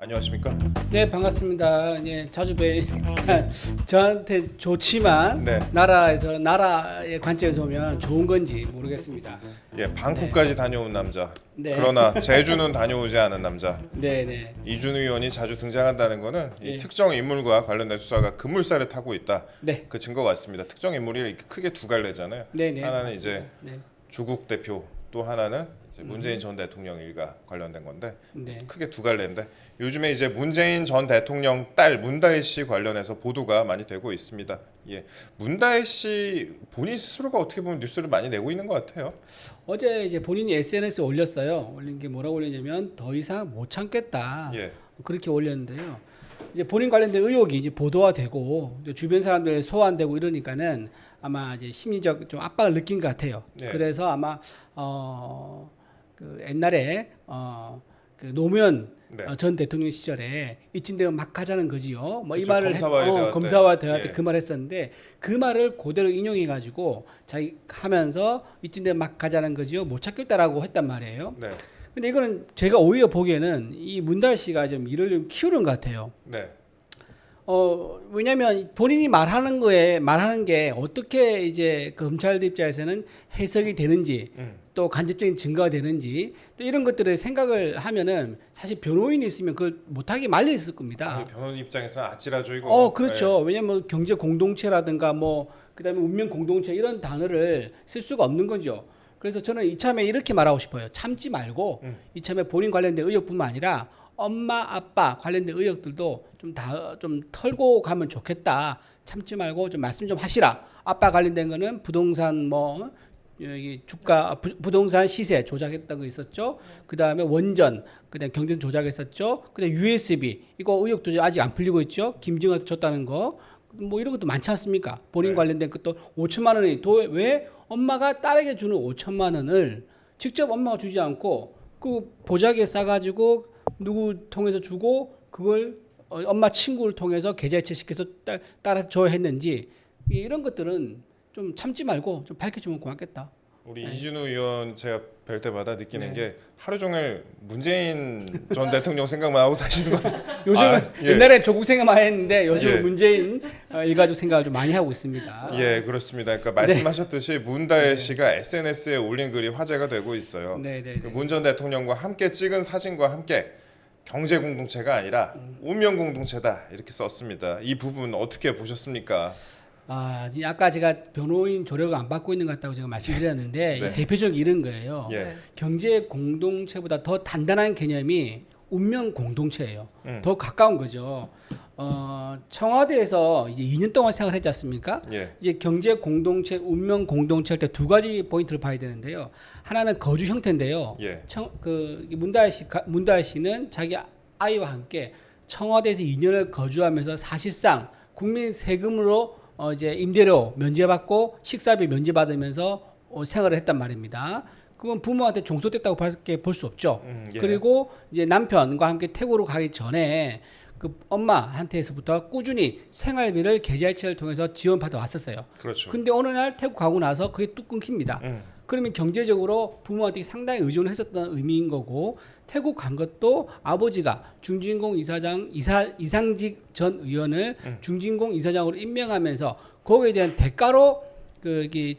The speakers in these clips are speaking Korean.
안녕하십니까? 네, 반갑습니다. 예, 자주 저한테 좋지만 네. 나라의 관점에서 보면 좋은 건지 모르겠습니다. 예, 방콕까지 다녀온 남자. 네. 그러나 제주는 다녀오지 않은 남자. 네, 네. 이준우 의원이 자주 등장한다는 것은 이 예. 특정 인물과 관련된 수사가 급물살을 타고 있다. 네. 그 증거 같습니다. 특정 인물이 이렇게 크게 두 갈래잖아요. 네, 네. 하나는 맞습니다. 이제 네. 조국 대표, 또 하나는 이제 문재인 전 대통령 일가 관련된 건데 네. 크게 두 갈래인데 요즘에 이제 문재인 전 대통령 딸 문다혜 씨 관련해서 보도가 많이 되고 있습니다. 예, 문다혜 씨 본인 스스로가 어떻게 보면 뉴스를 많이 내고 있는 것 같아요. 어제 이제 본인이 SNS에 올렸어요. 올린 게 뭐라고 올렸냐면 더 이상 못 참겠다. 예, 그렇게 올렸는데요. 이제 본인 관련된 의혹이 이제 보도화되고 이제 주변 사람들 소환되고 이러니까는 아마 이제 심리적 좀 압박을 느낀 것 같아요. 예. 그래서 아마 그 옛날에 그 노무현 네. 전 대통령 시절에 이쯤 되면 막 하자는 거지요. 뭐 이 그쵸, 말을 검사와의 대화 때. 검사와 대화 때 예. 그 말 했었는데 그 말을 그대로 인용해 가지고 자기 하면서 이쯤 되면 막 하자는 거지요. 못 찾겠다라고 했단 말이에요. 네, 근데 이거는 제가 오히려 보기에는 이 문달 씨가 좀 일을 좀 키우는 것 같아요. 네, 왜냐하면 본인이 말하는 게 어떻게 이제 그 검찰 입장에서는 해석이 되는지 또 간접적인 증거가 되는지 또 이런 것들을 생각을 하면은 사실 변호인이 있으면 그걸 못하게 말려 있을 겁니다. 아니, 변호인 입장에서는 아찔하죠 이거. 그렇죠. 왜냐하면 경제 공동체라든가 뭐 그다음에 운명 공동체 이런 단어를 쓸 수가 없는 거죠. 그래서 저는 이참에 이렇게 말하고 싶어요. 참지 말고 이참에 본인 관련된 의혹뿐만 아니라 엄마 아빠 관련된 의혹들도 좀 털고 가면 좋겠다. 참지 말고 좀 말씀 좀 하시라. 아빠 관련된 거는 부동산 뭐 여기 주가 부동산 시세 조작했던 거 있었죠. 그다음에 원전, 그다음에 경제선 조작했었죠. 그다음에 USB 이거 의혹도 아직 안 풀리고 있죠. 김정은한테 줬다는 거. 뭐 이런 것도 많지 않습니까? 본인 네. 관련된 것도 5천만 원이 왜 엄마가 딸에게 주는 5천만 원을 직접 엄마가 주지 않고 그 보자기에 싸가지고 누구 통해서 주고 그걸 엄마 친구를 통해서 계좌이체 시켜서 딸한테 줘야 했는지 이런 것들은 좀 참지 말고 좀 밝혀주면 고맙겠다. 우리 네. 이준우 의원 제가 뵐 때마다 느끼는 네. 게 하루 종일 문재인 전 대통령 생각만 하고 사시는 것 같아요. 요즘은 예. 옛날에 조국 생각 많이 했는데 요즘 예. 문재인 일가족 생각을 좀 많이 하고 있습니다. 예, 그렇습니다. 그러니까 말씀하셨듯이 문다혜 씨가 SNS에 올린 글이 화제가 되고 있어요. 네. 그 문 전 대통령과 함께 찍은 사진과 함께 경제 공동체가 아니라 운명 공동체다 이렇게 썼습니다. 이 부분 어떻게 보셨습니까? 아까 제가 변호인 조력을 안 받고 있는 것 같다고 제가 말씀드렸는데 네. 이 대표적인 이런 거예요. 예, 경제 공동체보다 더 단단한 개념이 운명 공동체예요. 음. 더 가까운 거죠. 청와대에서 이제 2년 동안 생활했지 않습니까? 예, 이제 경제 공동체, 운명 공동체 할 때 두 가지 포인트를 봐야 되는데요. 하나는 거주 형태인데요. 예, 문다혜 씨는 자기 아이와 함께 청와대에서 2년을 거주하면서 사실상 국민 세금으로 이제 임대료 면제받고 식사비 면제받으면서 생활을 했단 말입니다. 그건 부모한테 종속됐다고 볼 수 없죠. 예. 그리고 이제 남편과 함께 태국으로 가기 전에 그 엄마한테서부터 꾸준히 생활비를 계좌이체를 통해서 지원받아 왔었어요. 그렇죠. 근데 어느 날 태국 가고 나서 그게 뚝 끊깁니다. 그러면 경제적으로 부모한테 상당히 의존을 했었던 의미인 거고 태국 간 것도 아버지가 중진공 이상직 전 의원을 중진공 이사장으로 임명하면서 거기에 대한 대가로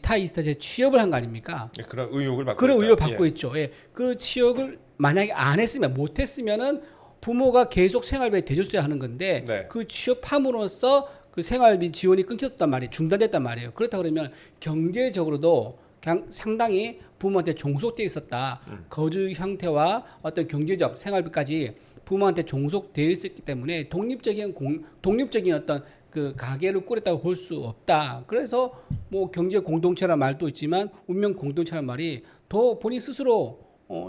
타이스타트에 취업을 한 거 아닙니까? 예, 그런 의혹을 받고 그런 있다. 의혹을 받고 예. 있죠. 예. 그 취업을 만약에 안 했으면 못 했으면은 부모가 계속 생활비를 대줬어야 하는 건데 네. 그 취업함으로써 그 생활비 지원이 끊겼단 말이에요. 중단됐단 말이에요. 그렇다 그러면 경제적으로도 그냥 상당히 부모한테 종속돼 있었다. 거주 형태와 어떤 경제적 생활비까지 부모한테 종속되어 있었기 때문에 독립적인 어떤 그 가게를 꾸렸다고 볼 수 없다. 그래서 뭐 경제 공동체라는 말도 있지만 운명 공동체라는 말이 더 본인 스스로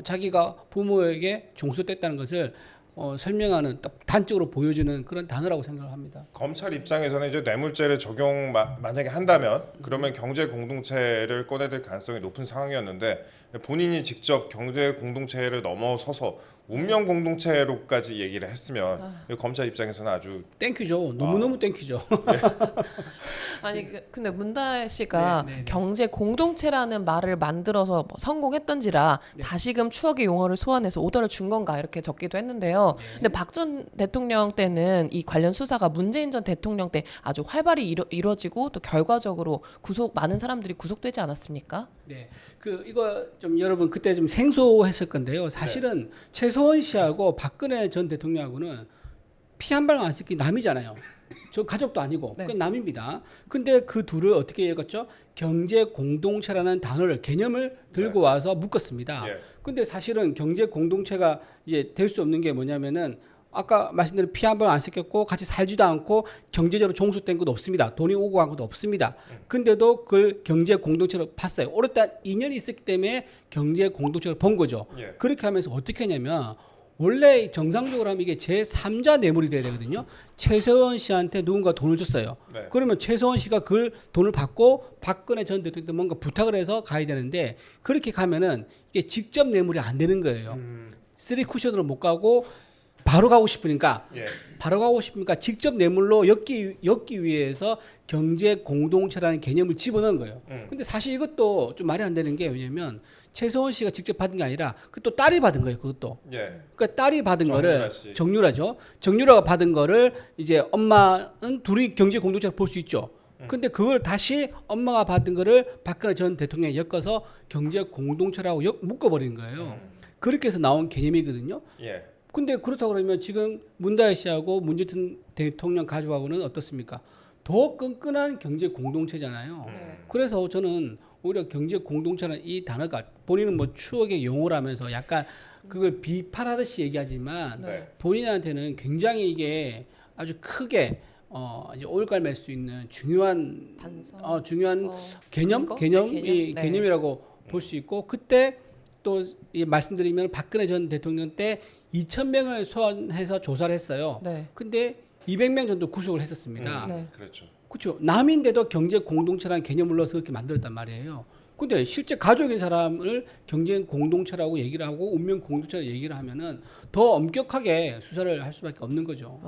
자기가 부모에게 종속됐다는 것을 설명하는 단적으로 보여주는 그런 단어라고 생각을 합니다. 검찰 입장에서는 이제 뇌물죄를 적용 만약에 한다면 그러면 경제 공동체를 꺼내들 가능성이 높은 상황이었는데 본인이 직접 경제 공동체를 넘어서서 운명 공동체로까지 얘기를 했으면 검찰 입장에서는 아주 땡큐죠. 너무너무 땡큐죠. 아니 근데 문다혜 씨가 네. 경제 공동체라는 말을 만들어서 뭐 성공했던지라 네. 다시금 추억의 용어를 소환해서 오더를 준 건가 이렇게 적기도 했는데요. 근데 박 전 대통령 때는 이 관련 수사가 문재인 전 대통령 때 아주 활발히 이루어지고 또 결과적으로 많은 사람들이 구속되지 않았습니까? 네, 이거 좀 여러분 그때 좀 생소했을 건데요. 사실은 최소원 씨하고 박근혜 전 대통령하고는 피 한 방울 안 섞인 남이잖아요. 저 가족도 아니고 네. 그 남입니다. 근데 그 둘을 어떻게 읽었죠? 경제 공동체라는 단어를 개념을 들고 와서 묶었습니다. 예. 근데 사실은 경제 공동체가 이제 될 수 없는 게 뭐냐면은 아까 말씀드린 피 한 번 안 섞였고 같이 살지도 않고 경제적으로 종속된 것도 없습니다. 돈이 오고 간 것도 없습니다. 근데도 그걸 경제 공동체로 봤어요. 오랫동안 인연이 있었기 때문에 경제 공동체로 본 거죠. 예. 그렇게 하면서 어떻게 하냐면 원래 정상적으로 하면 이게 제3자 뇌물이 돼야 되거든요. 최서원 씨한테 누군가 돈을 줬어요. 네. 그러면 최서원 씨가 그 돈을 받고 박근혜 전 대통령한테 뭔가 부탁을 해서 가야 되는데 그렇게 가면은 이게 직접 뇌물이 안 되는 거예요. 쓰리 쿠션으로 못 가고 바로 가고 싶으니까 예. 바로 가고 싶으니까 직접 뇌물로 엮기 위해서 경제 공동체라는 개념을 집어넣은 거예요. 근데 사실 이것도 좀 말이 안 되는 게 왜냐면 최서원 씨가 직접 받은 게 아니라 그것도 딸이 받은 거예요. 그것도. 예. 그러니까 딸이 받은 정유라 거를 씨. 정유라죠. 정유라가 받은 거를 이제 엄마는 둘이 경제 공동체로 볼 수 있죠. 근데 그걸 다시 엄마가 받은 거를 박근혜 전 대통령이 엮어서 경제 공동체라고 묶어버린 거예요. 그렇게 해서 나온 개념이거든요. 예. 근데 그렇다고 그러면 지금 문다혜 씨하고 문재인 대통령 가족하고는 어떻습니까? 더 끈끈한 경제 공동체잖아요. 네. 그래서 저는 오히려 경제 공동체라는 이 단어가 본인은 뭐 추억의 용어라면서 약간 그걸 비판하듯이 얘기하지만 네. 본인한테는 굉장히 이게 아주 크게 이제 올갈맬 수 있는 중요한 단서. 중요한 어, 개념 근거? 개념 네, 이 네. 개념이라고 볼 수 있고 그때 또 말씀드리면 박근혜 전 대통령 때 2,000명을 소환해서 조사를 했어요. 네. 근데 200명 정도 구속을 했었습니다. 네. 그렇죠. 그렇죠. 남인데도 경제 공동체라는 개념을 넣어서 그렇게 만들었단 말이에요. 근데 실제 가족인 사람을 경제 공동체라고 얘기를 하고 운명 공동체라고 얘기를 하면은 더 엄격하게 수사를 할 수밖에 없는 거죠.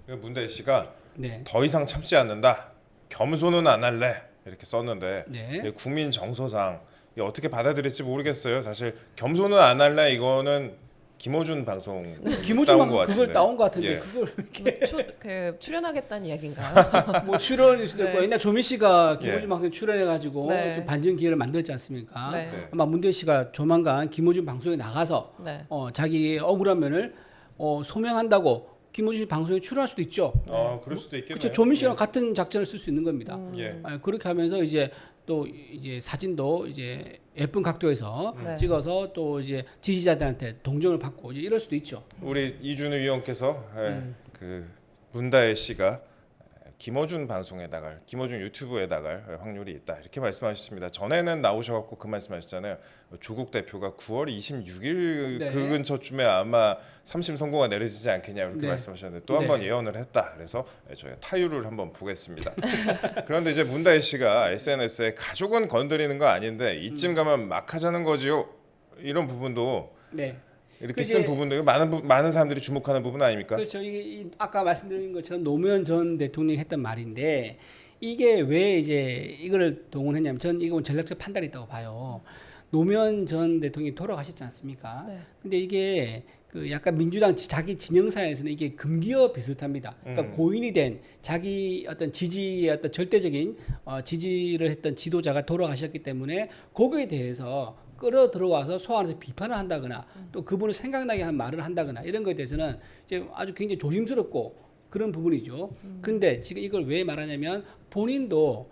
문대희 씨가 네. 더 이상 참지 않는다. 겸손은 안 할래. 이렇게 썼는데 네. 이 국민 정서상 이게 어떻게 받아들일지 모르겠어요. 사실 겸손은 안 할래 이거는 김어준 방송 김호중 따온 것 방송 그걸 같은데. 따온 것 같은데 예. 그걸 그 출연하겠다는 이야기인가요? 뭐 출연일 수도 있고 네. 옛날 조미 씨가 예. 김호중 방송에 출연해가지고 네. 좀 반전 기회를 만들었지 않습니까? 네. 네. 아마 문대희 씨가 조만간 김호중 방송에 나가서 네. 자기 억울한 면을 소명한다고 김호중 방송에 출연할 수도 있죠. 그럴 수도 있겠네요. 그렇죠. 조민 씨랑 같은 작전을 쓸 수 있는 겁니다. 예. 그렇게 하면서 이제 또 이제 사진도 이제 예쁜 각도에서 네. 찍어서 또 이제 지지자들한테 동정을 받고 이제 이럴 수도 있죠. 우리 이준우 위원께서 그 문다혜 씨가 김어준 방송에 나갈, 김어준 유튜브에 나갈 확률이 있다 이렇게 말씀하셨습니다. 전에는 나오셔갖고 그 말씀하셨잖아요. 조국 대표가 9월 26일 네. 그 근처쯤에 아마 3심 선고가 내려지지 않겠냐 이렇게 네. 말씀하셨는데 또 한 번 네. 예언을 했다. 그래서 저희가 타율을 한번 보겠습니다. 그런데 이제 문다혜 씨가 SNS에 가족은 건드리는 거 아닌데 이쯤 가면 막 하자는 거지요. 이런 부분도 네. 이렇게 그 쓴 이제- 부분도 많은 사람들이 주목하는 부분 아닙니까? 그렇죠. 이게 아까 말씀드린 것처럼 노무현 전 대통령이 했던 말인데 이게 왜 이제 이걸 동원했냐면 전 이건 전략적 판단이 있다고 봐요. 노무현 전 대통령이 돌아가셨지 않습니까? 네. 근데 이게 그 약간 민주당 자기 진영사에서는 이게 금기어 비슷합니다. 그러니까 고인이 된 자기 어떤 지지의 어떤 절대적인 지지를 했던 지도자가 돌아가셨기 때문에 거기에 대해서 끌어 들어와서 소환해서 비판을 한다거나 또 그분을 생각나게 한 말을 한다거나 이런 거에 대해서는 이제 아주 굉장히 조심스럽고 그런 부분이죠. 근데 지금 이걸 왜 말하냐면 본인도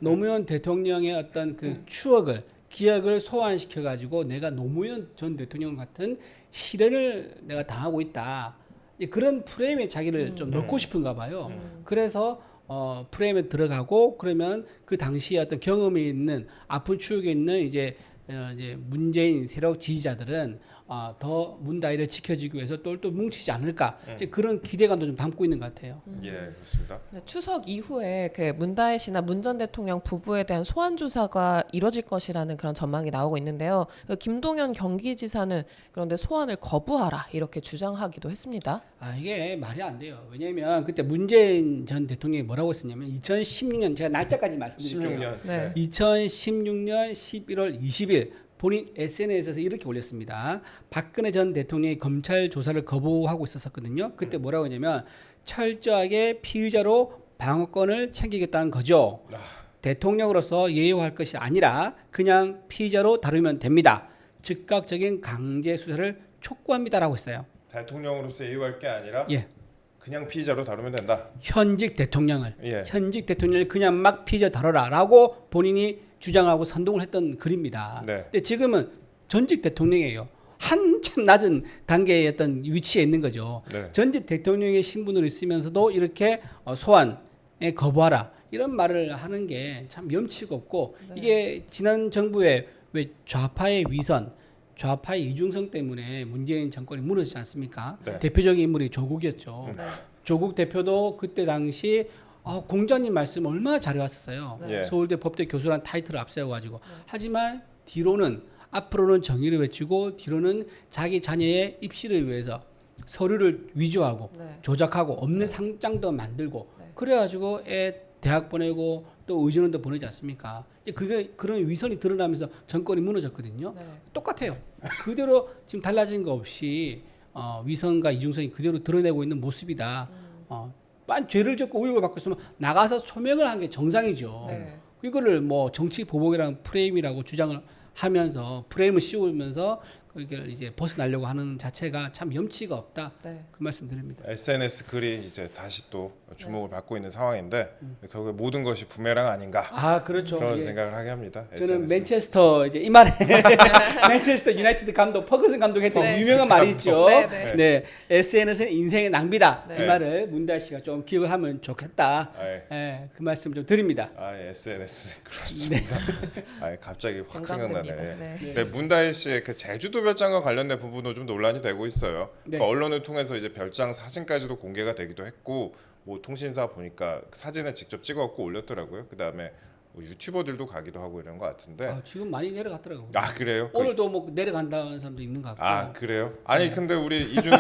노무현 대통령의 어떤 그 추억을 기억을 소환시켜 가지고 내가 노무현 전 대통령 같은 실현을 내가 당하고 있다. 이제 그런 프레임에 자기를 좀 넣고 싶은가 봐요. 그래서 프레임에 들어가고 그러면 그 당시에 어떤 경험이 있는 아픈 추억이 있는 이제 문재인 세력 지지자들은 더 문다이를 지켜주기 위해서 또 뭉치지 않을까 이제 그런 기대감도 좀 담고 있는 것 같아요. 예, 그렇습니다. 네, 추석 이후에 그 문다혜 씨나 문 전 대통령 부부에 대한 소환 조사가 이뤄질 것이라는 그런 전망이 나오고 있는데요. 그 김동연 경기지사는 그런데 소환을 거부하라 이렇게 주장하기도 했습니다. 이게 말이 안 돼요. 왜냐하면 그때 문재인 전 대통령이 뭐라고 했었냐면 2016년 제가 날짜까지 말씀드릴게요. 16년. 네. 2016년 11월 20일 본인 SNS에서 이렇게 올렸습니다. 박근혜 전 대통령이 검찰 조사를 거부하고 있었거든요. 그때 뭐라고 했냐면 철저하게 피의자로 방어권을 챙기겠다는 거죠. 대통령으로서 예우할 것이 아니라 그냥 피의자로 다루면 됩니다. 즉각적인 강제 수사를 촉구합니다라고 했어요. 대통령으로서 예우할 게 아니라 예. 그냥 피의자로 다루면 된다. 현직 대통령을 예. 현직 대통령을 그냥 막 피의자 다뤄라라고 본인이 주장하고 선동을 했던 글입니다. 네. 근데 지금은 전직 대통령이에요. 한참 낮은 단계의 어떤 위치에 있는 거죠. 네. 전직 대통령의 신분으로 있으면서도 이렇게 소환에 거부하라 이런 말을 하는 게 참 염치가 없고 네. 이게 지난 정부의 왜 좌파의 위선, 좌파의 이중성 때문에 문재인 정권이 무너지지 않습니까? 네. 대표적인 인물이 조국이었죠. 네. 조국 대표도 그때 당시 공자님 말씀 얼마나 잘해왔었어요. 네. 서울대 법대 교수라는 타이틀을 앞세워가지고. 하지만 뒤로는 앞으로는 정의를 외치고 뒤로는 자기 자녀의 입시를 위해서 서류를 위조하고 네. 조작하고 없는 상장도 만들고 네. 그래가지고 애 대학 보내고 또 의전원도 보내지 않습니까? 이제 그게 그런 위선이 드러나면서 정권이 무너졌거든요. 네. 똑같아요. 그대로 지금 달라진 거 없이 위선과 이중성이 그대로 드러내고 있는 모습이다. 죄를 짓고 의혹을 받고 있으면 나가서 소명을 한 게 정상이죠. 네. 이거를 뭐 정치 보복이랑 프레임이라고 주장을 하면서 프레임을 씌우면서 그걸 이제 벗어나려고 하는 자체가 참 염치가 없다. 네. 그 말씀 드립니다. SNS 글이 이제 다시 또 주목을 받고 있는 상황인데 결국에 모든 것이 부메랑 아닌가 그렇죠. 그런 예. 생각을 하게 합니다. 저는 SNS. 맨체스터 이제 이말에 맨체스터 유나이티드 감독 퍼거슨 감독 했던 네. 유명한 말이 있죠. 네, 네. 네, SNS는 인생의 낭비다. 네. 이 말을 문달 씨가 좀 기억을 하면 좋겠다. 그 말씀 좀 드립니다. SNS 그렇습니다. 갑자기 확 생각나네. 공감됩니다. 네. 네, 문다혜 씨의 그 제주도 별장과 관련된 부분도 좀 논란이 되고 있어요. 네. 그러니까 언론을 통해서 이제 별장 사진까지도 공개가 되기도 했고, 뭐 통신사 보니까 사진을 직접 찍어갖고 올렸더라고요. 그 다음에 뭐 유튜버들도 가기도 하고 이런 것 같은데. 지금 많이 내려갔더라고요. 그래요? 오늘도 뭐 내려간다는 사람도 있는 것 같고. 그래요? 아니 근데 우리 이준우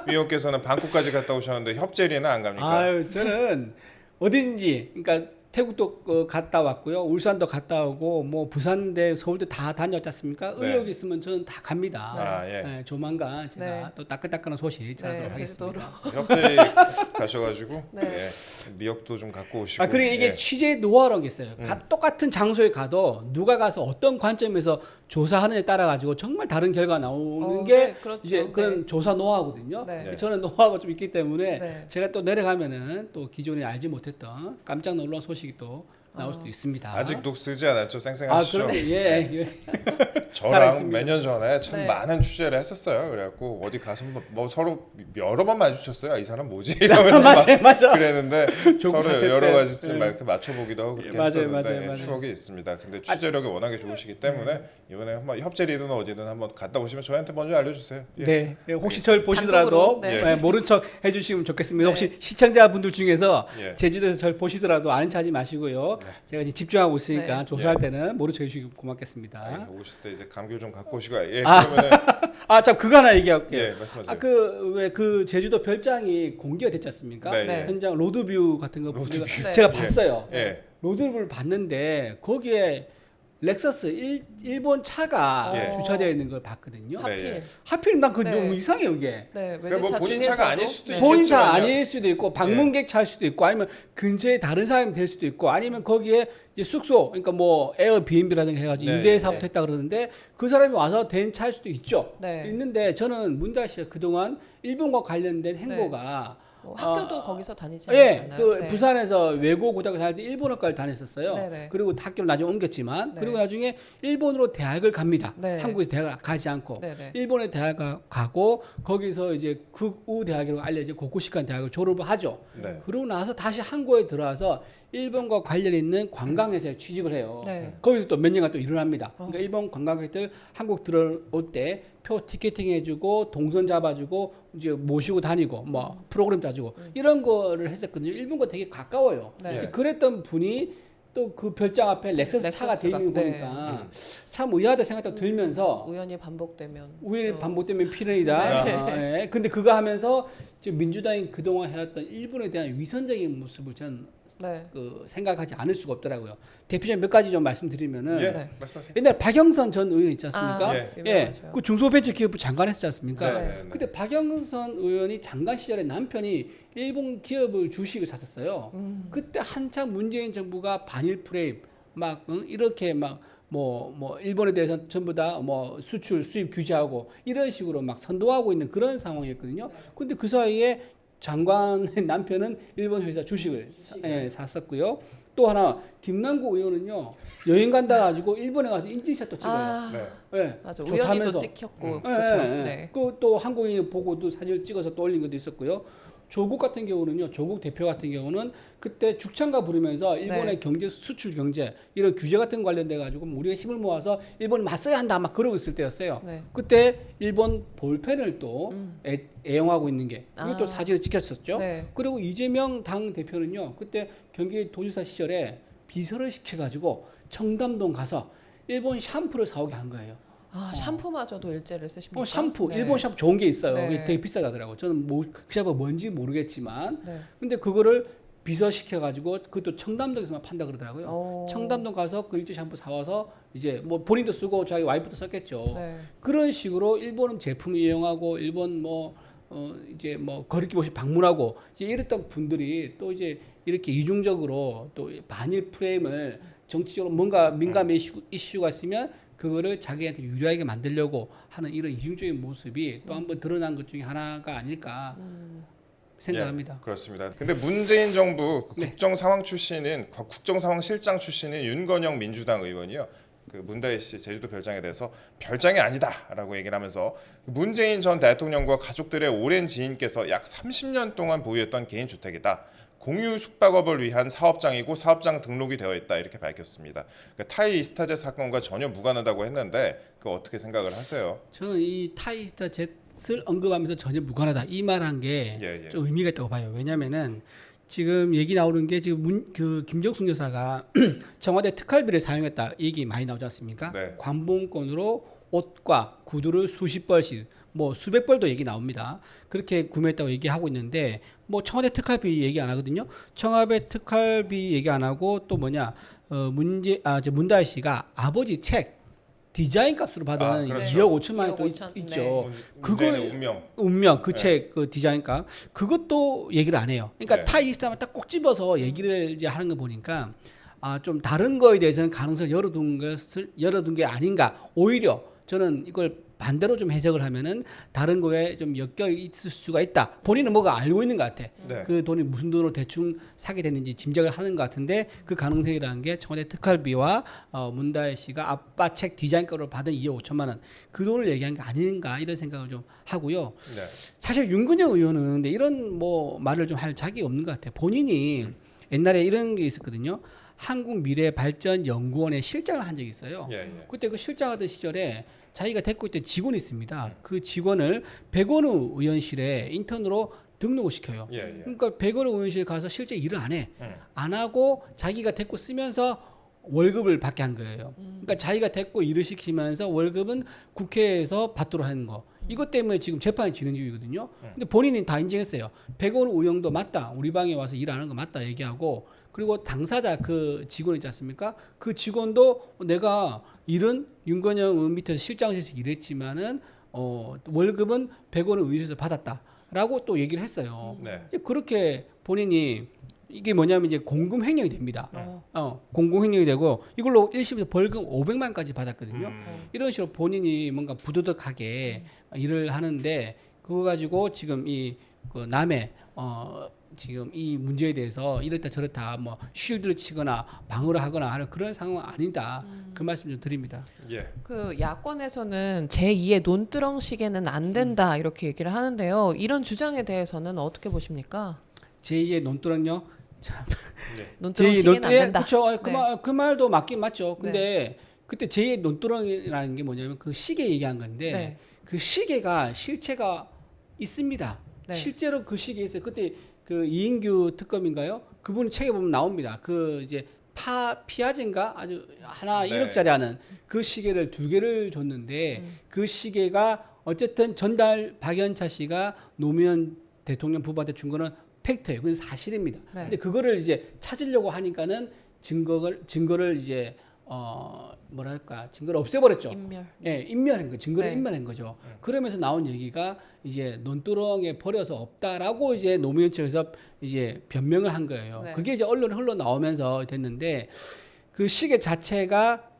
위원께서는 방콕까지 갔다 오셨는데 협재리는 안 갑니까? 저는 어딘지 그러니까 태국도 갔다 왔고요. 울산도 갔다 오고 뭐 부산대 서울대 다 다녔지 않습니까? 네. 의욕 있으면 저는 다 갑니다. 예. 조만간 제가 네. 또 따끈따끈한 소식 전하도록 제주도로. 하겠습니다. 협재리 가셔가지고 네. 미역도 좀 갖고 오시고. 그리고 이게 취재 노하우라는 게 있어요. 똑같은 장소에 가도 누가 가서 어떤 관점에서 조사하느냐에 따라 가지고 정말 다른 결과가 나오는 게 네, 그렇죠. 이제 그런 네. 조사 노하우거든요. 네. 저는 노하우가 좀 있기 때문에 네. 제가 또 내려가면은 또 기존에 알지 못했던 깜짝 놀란 소식이 또 나올 수도 있습니다. 아직도 쓰지 않았죠? 쌩쌩하시죠? 그럼요. 예. 저랑 살아있습니다. 몇 년 전에 참 네. 많은 취재를 했었어요. 그래갖고 어디 가서 뭐 서로 여러 번 마주쳤어요. 이 사람 뭐지? 이러면서 맞아. 그랬는데 조국 서로 사태 여러 때. 가지쯤 네. 막 이렇게 맞춰보기도 하고 그렇게 맞아요, 했었는데 맞아요. 추억이 있습니다. 근데 취재력이 워낙에 좋으시기 때문에 이번에 한번 협재리든 어디든 한번 갔다 오시면 저희한테 먼저 알려주세요. 예. 네. 혹시 저를 보시더라도 단독으로, 네. 모른 척 해주시면 좋겠습니다. 네. 혹시 시청자분들 중에서 예. 제주도에서 저를 보시더라도 아는 척하지 마시고요. 제가 이제 집중하고 있으니까 네. 조사할 때는 모른 척 해주시면 고맙겠습니다. 오실 때 이제 감귤 좀 갖고 오시고 그러면은 참 그거 하나 얘기할게요. 예 말씀하세요. 그 제주도 별장이 공개가 됐지 않습니까? 네, 네. 현장 로드뷰 같은 거 로드뷰. 네. 제가 예. 봤어요. 예. 로드뷰를 봤는데 거기에 렉서스 일본 차가 예. 주차되어 있는 걸 봤거든요. 네, 하필. 예. 하필 난 그거 네. 너무 이상해요 이게. 네. 그러니까 뭐 외제차 본인 중에서도. 차가 아닐 수도 네. 있겠- 본인 차 있겠지만요. 아닐 수도 있고 방문객 차일 수도 있고 아니면 근처에 다른 사람이 될 수도 있고 아니면 거기에 이제 숙소 그러니까 뭐 에어비앤비라든가 해가지고 네, 임대 사업도 네. 했다 그러는데 그 사람이 와서 된 차일 수도 있죠. 네. 있는데 저는 문달 씨가 그동안 일본과 관련된 행보가 뭐 학교도 거기서 다니지 예, 않았나요? 네. 부산에서 외고 고등학교 다닐 때 일본어과를 다녔었어요. 네네. 그리고 학교를 나중에 옮겼지만 네. 그리고 나중에 일본으로 대학을 갑니다. 네. 한국에서 대학을 가지 않고 네네. 일본에 대학을 가고 거기서 이제 극우 대학이라고 알려진 고쿠시칸 대학을 졸업을 하죠. 네. 그러고 나서 다시 한국에 들어와서 일본과 관련 있는 관광회사에 취직을 해요. 네. 거기서 또 몇 년간 또 일을 합니다. 그러니까 일본 관광객들 한국 들어올 때 표 티켓팅 해주고 동선 잡아주고 이제 모시고 다니고 뭐 프로그램 짜주고 이런 거를 했었거든요. 일본과 되게 가까워요. 네. 그랬던 분이 또 그 별장 앞에 렉서스 차가 돼 있는 거 네. 보니까 참 의아하다 생각도 들면서 우연히 반복되면 우연히 또- 반복되면 필연이다. 네. 예. 근데 그거 하면서 지금 민주당이 그동안 해왔던 일본에 대한 위선적인 모습을 저는 네. 생각하지 않을 수가 없더라고요. 대표적인 몇 가지 좀 말씀드리면은 예, 네. 말씀하세요. 옛날 박영선 전 의원 있지 않습니까? 예. 유명하죠. 그 중소벤처기업부 장관 했지 않습니까? 네, 네, 네. 그때 박영선 의원이 장관 시절에 남편이 일본 기업을 주식을 샀었어요. 그때 한참 문재인 정부가 반일 프레임 막 이렇게 막 뭐 일본에 대해서 전부 다 뭐 수출 수입 규제하고 이런 식으로 막 선도하고 있는 그런 상황이었거든요. 근데 그 사이에 장관의 남편은 일본 회사 주식을 샀었고요. 또 하나 김남국 의원은요 여행 간다 가지고 일본에 가서 인증샷 또 찍어요. 아, 네. 예, 맞아. 좋다면서. 우연히도 찍혔고 예, 그렇죠. 예, 예. 네. 그또 한국인이 보고도 사진을 찍어서 또 올린 것도 있었고요. 조국 같은 경우는요. 조국 대표 같은 경우는 그때 죽창가 부르면서 일본의 네. 경제 수출 경제 이런 규제 같은 거 관련돼 가지고 우리가 힘을 모아서 일본을 맞서야 한다 막 그러고 있을 때였어요. 네. 그때 일본 볼펜을 또 애용하고 있는 게 그게 또 아. 사진을 찍혔었죠. 네. 그리고 이재명 당 대표는요. 그때 경기도지사 시절에 비서를 시켜가지고 청담동 가서 일본 샴푸를 사오게 한 거예요. 아, 샴푸마저도 일제를 쓰십니까? 샴푸 네. 일본 샴푸 좋은 게 있어요. 네. 그게 되게 비싸더라고. 저는 그 샴푸가 뭔지 모르겠지만, 네. 근데 그거를 비서 시켜가지고 그것도 청담동에서만 판다 그러더라고요. 오. 청담동 가서 그 일제 샴푸 사와서 이제 뭐 본인도 쓰고 자기 와이프도 썼겠죠. 네. 그런 식으로 일본은 제품을 이용하고 일본 이제 뭐 거리낌 없이 방문하고 이제 이랬던 분들이 또 이제 이렇게 이중적으로 또 반일 프레임을 정치적으로 뭔가 민감한 이슈가 있으면 그거를 자기한테 유리하게 만들려고 하는 이런 이중적인 모습이 또 한번 드러난 것 중에 하나가 아닐까 생각합니다. 예, 그렇습니다. 근데 문재인 정부 네. 국정상황 출신인 국정상황실장 출신인 윤건영 민주당 의원이요. 그 문다혜 씨 제주도 별장에 대해서 별장이 아니다라고 얘기를 하면서 문재인 전 대통령과 가족들의 오랜 지인께서 약 30년 동안 보유했던 개인 주택이다. 공유 숙박업을 위한 사업장이고 사업장 등록이 되어 있다 이렇게 밝혔습니다. 그러니까 타이 이스타젯 사건과 전혀 무관하다고 했는데 그거 어떻게 생각을 하세요? 저는 이 타이스타 젯을 언급하면서 전혀 무관하다 이 말한 게 예, 예. 좀 의미가 있다고 봐요. 왜냐하면은 지금 얘기 나오는 게 지금 그 김정숙 여사가 청와대 특활비를 사용했다 얘기 많이 나오지 않습니까? 네. 관봉권으로 옷과 구두를 수십 벌씩 뭐 수백 벌도 얘기 나옵니다. 그렇게 구매했다고 얘기하고 있는데 뭐 청와대 특활비 얘기 안 하거든요. 청와대 특활비 얘기 안 하고 또 뭐냐 문다혜 씨가 아버지 책 디자인 값으로 받은 그렇죠. 2억 5천만 원 또 2억 5천, 있죠. 문재인의 운명. 운명 그 네. 책 그 디자인값 그것도 얘기를 안 해요. 그러니까 네. 타이스타만 딱 꼭 집어서 얘기를 이제 하는 거 보니까 좀 다른 거에 대해서는 가능성을 열어둔 게 아닌가. 오히려 저는 이걸 반대로 좀 해석을 하면은 다른 거에 좀 엮여 있을 수가 있다. 본인은 뭐가 알고 있는 것 같아. 네. 그 돈이 무슨 돈으로 대충 사게 됐는지 짐작을 하는 것 같은데 그 가능성이라는 게 청와대 특활비와 문다혜 씨가 아빠 책 디자인값으로 받은 2억 5천만 원 그 돈을 얘기한 게 아닌가 이런 생각을 좀 하고요. 네. 사실 윤근영 의원은 근데 이런 뭐 말을 좀 할 자격이 없는 것 같아요. 본인이 옛날에 이런 게 있었거든요. 한국미래발전연구원의 실장을 한 적이 있어요. 예, 예. 그때 그 실장하던 시절에 자기가 데리고 있던 직원이 있습니다. 그 직원을 백원우 의원실에 인턴으로 등록을 시켜요. 예, 예. 그러니까 백원우 의원실 가서 실제 일을 안 해. 음. 안 하고 자기가 데리고 쓰면서 월급을 받게 한 거예요. 그러니까 자기가 데리고 일을 시키면서 월급은 국회에서 받도록 하는 거. 이것 때문에 지금 재판이 진행 중이거든요. 근데 본인이 다 인정했어요. 백원우 의원도 맞다. 우리 방에 와서 일하는 거 맞다 얘기하고 그리고 당사자 그 직원 있지 않습니까? 그 직원도 내가 일은 윤건영 의원 밑에서 실장실에서 일했지만은 월급은 100원을 의원실에서 받았다라고 또 얘기를 했어요. 네. 이제 그렇게 본인이 이게 뭐냐면 이제 공금 횡령이 됩니다. 어. 공금 횡령이 되고 이걸로 1심에서 벌금 500만까지 받았거든요. 음. 이런 식으로 본인이 뭔가 부도덕하게 일을 하는데 그거 가지고 지금 그 남의 지금 이 문제에 대해서 이렇다 저렇다 뭐 쉴드를 치거나 방어를 하거나 하는 그런 상황은 아니다. 그 말씀 좀 드립니다. 예. 그 야권에서는 제2의 논두렁식에는 안 된다 이렇게 얘기를 하는데요. 이런 주장에 대해서는 어떻게 보십니까? 제2의 논두렁요. 논두렁식에는 안 된다. 그렇죠. 네. 그 말도 맞긴 맞죠. 근데 그때 제2의 논두렁이라는 게 뭐냐면 그 시계 얘기한 건데 네. 그 시계가 실체가 있습니다. 네. 실제로 그 시계 있어요. 그때 그 이인규 특검인가요? 그분 책에 보면 나옵니다. 그 이제 피아제인가 아주 하나 네. 1억짜리 하는 그 시계를 2개를 줬는데 그 시계가 어쨌든 전달 박연차 씨가 노무현 대통령 부부한테 준 거는 팩트예요. 그건 사실입니다. 네. 근데 그거를 이제 찾으려고 하니까는 증거를 이제 뭐랄까 증거를 없애버렸죠. 인멸. 예, 인멸한 거, 증거를 네. 인멸한 거죠. 그러면서 나온 얘기가 이제 논두렁에 버려서 없다라고 이제 노무현 측에서 이제 변명을 한 거예요. 네. 그게 이제 언론에 흘러 나오면서 됐는데 그 시계 자체가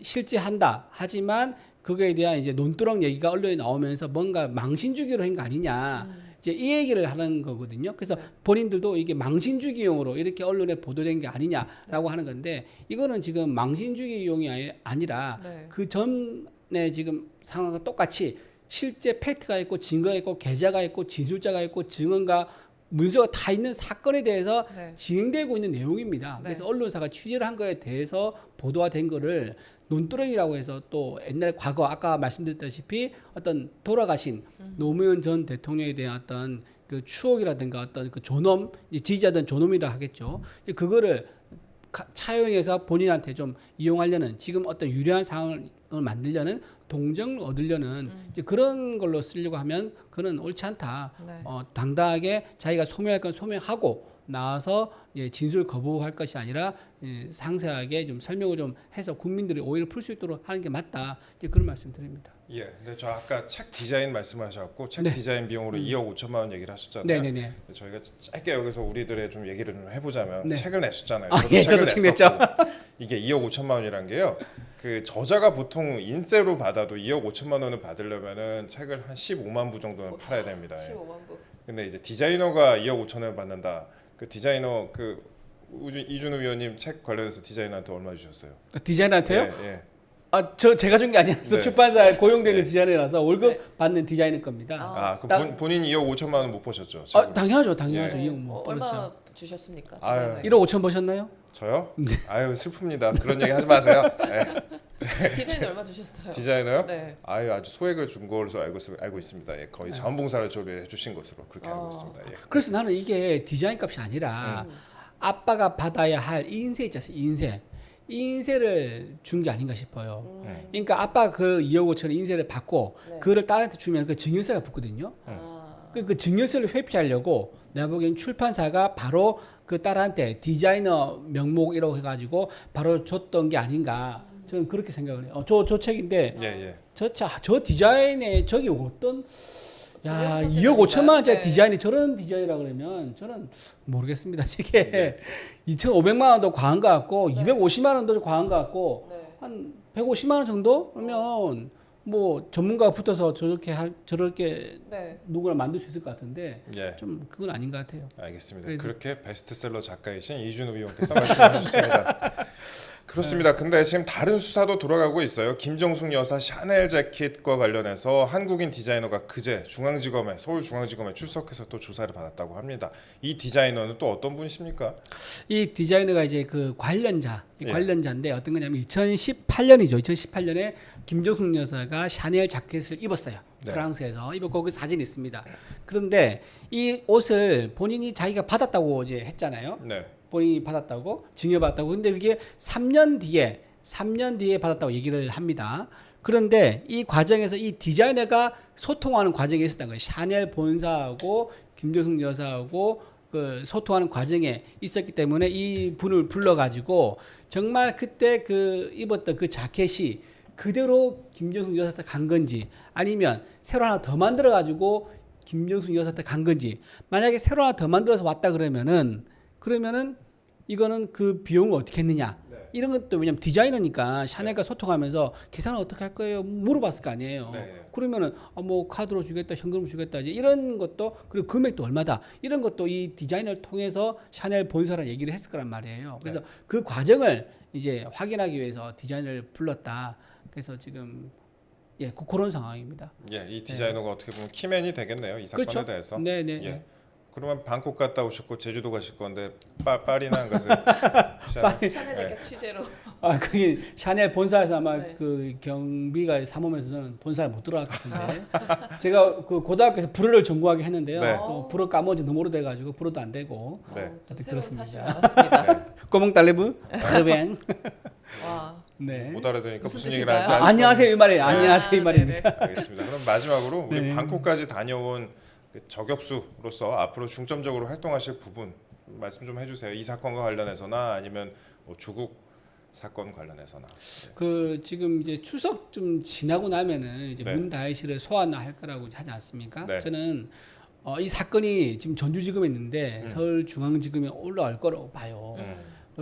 실제한다. 하지만 그거에 대한 이제 논두렁 얘기가 언론에 나오면서 뭔가 망신 주기로 한 거 아니냐. 이제 이 얘기를 하는 거거든요. 그래서 본인들도 이게 망신 주기용으로 이렇게 언론에 보도된 게 아니냐라고 하는 건데 이거는 지금 망신 주기용이 아니라 네. 그 전에 지금 상황과 똑같이 실제 팩트가 있고 증거가 있고 계좌가 있고 진술자가 있고 증언과 문서가 다 있는 사건에 대해서 네. 진행되고 있는 내용입니다. 네. 그래서 언론사가 취재를 한 거에 대해서 보도가 된 거를 논두렁이라고 해서 또 옛날 과거 아까 말씀드렸다시피 어떤 돌아가신 노무현 전 대통령에 대한 어떤 그 추억이라든가 어떤 그 존엄 지지자든 존엄이라 하겠죠. 이제 그거를 차용해서 본인한테 좀 이용하려는 지금 어떤 유리한 상황을 만들려는 동정을 얻으려는 이제 그런 걸로 쓰려고 하면 그는 옳지 않다. 네. 당당하게 자기가 소명할 건 소명하고 나와서 진술 거부할 것이 아니라 상세하게 좀 설명을 좀 해서 국민들이 오해를 풀 수 있도록 하는 게 맞다. 이제 그런 말씀드립니다. 예. 근데 저 아까 책 디자인 말씀하셨고 책 네. 디자인 비용으로 2억 5천만 원 얘기를 하셨잖아요. 네네네. 저희가 짧게 여기서 우리들의 좀 얘기를 좀 해보자면 네. 책을 냈었잖아요. 아, 예, 저도 책 냈죠. 이게 2억 5천만 원이란 게요. 그 저자가 보통 인세로 받아도 2억 5천만 원을 받으려면은 책을 한 15만 부 정도는 팔아야 됩니다. 예. 15만 부. 근데 이제 디자이너가 2억 5천을 받는다. 그 디자이너 이준우 위원님 책 관련해서 디자이너한테 얼마 주셨어요? 디자이너한테요? 예, 예. 제가 준 게 아니라서 네. 출판사에 고용되는 네. 디자이너라서 월급 네. 받는 디자이너 겁니다. 아, 그 딱- 본인 2억 5천만 원 못 보셨죠? 당연하죠. 예. 이용 뭐 얼마 그렇죠. 주셨습니까? 아유. 디자이너에? 1억 5천 버셨나요? 저요? 네. 아유 슬픕니다. 그런 얘기 하지 마세요. 예. 디자이너 얼마 주셨어요? 디자이너요? 네. 아유 아주 소액을 준 걸로 알고 있습니다. 예, 거의 자원봉사를 저를 해주신 것으로 그렇게 알고 있습니다. 예. 그래서 나는 이게 디자인 값이 아니라 아빠가 받아야 할 인세 있지 않습니까? 인세를 준 게 아닌가 싶어요. 그러니까 아빠가 그 2억 5천 인세를 받고 네. 그거를 딸한테 주면 그 증여세가 붙거든요. 아. 그 증여세를 회피하려고 내가 보기엔 출판사가 바로 그 딸한테 디자이너 명목이라고 해가지고 바로 줬던 게 아닌가. 저는 그렇게 생각을 해요. 저 책인데 예, 예. 저 디자인에 저기 어떤 야 주변 2억 5천만 원짜리 네. 디자인이 저런 디자인이라 그러면 저는 모르겠습니다. 이게 2,500만 원도 과한 것 같고 250만 원도 과한 것 같고 네. 한 150만 원 정도 그러면 뭐 전문가가 붙어서 저렇게 네. 누구나 만들 수 있을 것 같은데 예. 좀 그건 아닌 것 같아요. 알겠습니다. 그래서- 그렇게 베스트셀러 작가이신 이준우 위원께서 말씀해 주셨습니다. 그렇습니다. 근데 지금 다른 수사도 돌아가고 있어요. 김정숙 여사 샤넬 재킷과 관련해서 한국인 디자이너가 그제 서울중앙지검에 출석해서 또 조사를 받았다고 합니다. 이 디자이너는 또 어떤 분이십니까? 이 디자이너가 이제 그 예. 관련자인데 어떤 거냐면 2018년이죠. 2018년에 김정숙 여사가 샤넬 자켓을 입었어요. 네. 프랑스에서 입었고 그 사진이 있습니다. 그런데 이 옷을 본인이 자기가 받았다고 이제 했잖아요. 네. 본인이 받았다고 증여받았다고. 근데 그게 3년 뒤에 받았다고 얘기를 합니다. 그런데 이 과정에서 이 디자이너가 소통하는 과정이 있었던 거예요. 샤넬 본사하고 김정숙 여사하고 그 소통하는 과정에 있었기 때문에 이 분을 불러가지고 정말 그때 그 입었던 그 자켓이 그대로 김정숙 여사한테 간 건지 아니면 새로 하나 더 만들어가지고 김정숙 여사한테 간 건지 만약에 새로 하나 더 만들어서 왔다 그러면은 이거는 그 비용을 어떻게 했느냐 이런 것도 왜냐면 디자이너니까 샤넬과 소통하면서 계산을 어떻게 할 거예요 물어봤을 거 아니에요. 네. 그러면은 뭐 카드로 주겠다 현금으로 주겠다 이제 이런 것도 그리고 금액도 얼마다 이런 것도 이 디자이너를 통해서 샤넬 본사랑 얘기를 했을 거란 말이에요. 그래서 그 과정을 이제 확인하기 위해서 디자이너를 불렀다. 그래서 지금 그런 상황입니다. 예, 이 디자이너가 어떻게 보면 키맨이 되겠네요. 이 사건에 그렇죠. 대해서. 네네. 예. 그러면 방콕 갔다 오셨고 제주도 가실 건데 파리는 안 가세요? 파리. 샤넬 자켓 취재로. 아, 그게 샤넬 본사에서 아마 네. 그 경비가 사무면서 저는 본사를 못 들어갈 것 같은데 제가 그 고등학교에서 불어를 전공하게 했는데요. 네. 또 불어 까먹은 지 너무 오래돼가지고 불어도 안 되고 네. 어쨌든 새로운 그렇습니다. 사실 알았습니다. 꼬몽 딸레브 크뱅. 와. 네. 못 알아들으니까 무슨 무슨 얘기를 하는지 뜻일까요? 알 수가 안녕하세요 이 말이에요. 아, 안녕하세요 이 말입니다. 네네. 알겠습니다. 그럼 마지막으로 우리 네. 방콕까지 다녀온 그 저격수로서 앞으로 중점적으로 활동하실 부분 말씀 좀 해주세요. 이 사건과 관련해서나 아니면 뭐 조국 사건 관련해서나. 그 지금 이제 추석 좀 지나고 나면은 이제 네. 문다혜 씨를 소환할 거라고 하지 않습니까? 네. 저는 이 사건이 지금 전주지검에 있는데 음. 서울중앙지검에 올라올 거라고 봐요.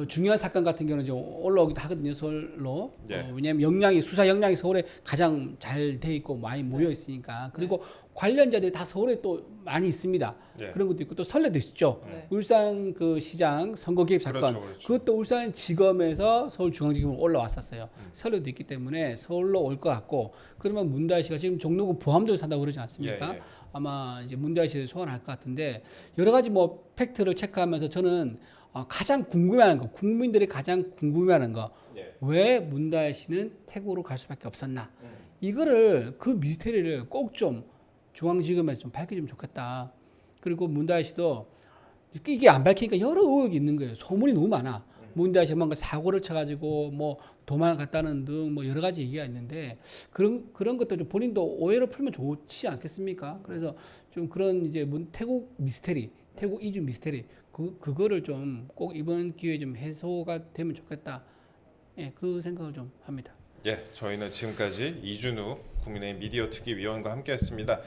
중요한 사건 같은 경우는 좀 올라오기도 하거든요, 서울로. 예. 왜냐하면 수사 역량이 서울에 가장 잘 돼 있고 많이 모여 있으니까. 그리고 관련자들이 다 서울에 또 많이 있습니다. 예. 그런 것도 있고 또 설레도 있죠. 네. 울산 그 시장 선거 개입 사건. 그렇죠, 그렇죠. 그것도 울산지검에서 서울중앙지검으로 올라왔었어요. 설레도 있기 때문에 서울로 올 것 같고 그러면 문다혜 씨가 지금 종로구 부암동에 산다고 그러지 않습니까? 예, 예. 아마 이제 문다혜 씨를 소환할 것 같은데 여러 가지 뭐 팩트를 체크하면서 저는 가장 궁금해하는 거, 국민들이 가장 궁금해하는 거, 예. 왜 문다혜 씨는 태국으로 갈 수밖에 없었나? 이거를 그 미스테리를 꼭 좀 중앙지검에서 좀 밝혀주면 좋겠다. 그리고 문다혜 씨도 이게 안 밝히니까 여러 의혹이 있는 거예요. 소문이 너무 많아. 문다혜 씨가 뭔가 사고를 쳐가지고 뭐 도망갔다는 등 뭐 여러 가지 얘기가 있는데 그런 것도 좀 본인도 오해를 풀면 좋지 않겠습니까? 그래서 좀 그런 이제 태국 미스테리, 태국 이주 미스테리 그거를 좀 꼭 이번 기회에 좀 해소가 되면 좋겠다. 예, 그 생각을 좀 합니다. 예, 저희는 지금까지 이준우 국민의힘 미디어 특위 위원과 함께했습니다.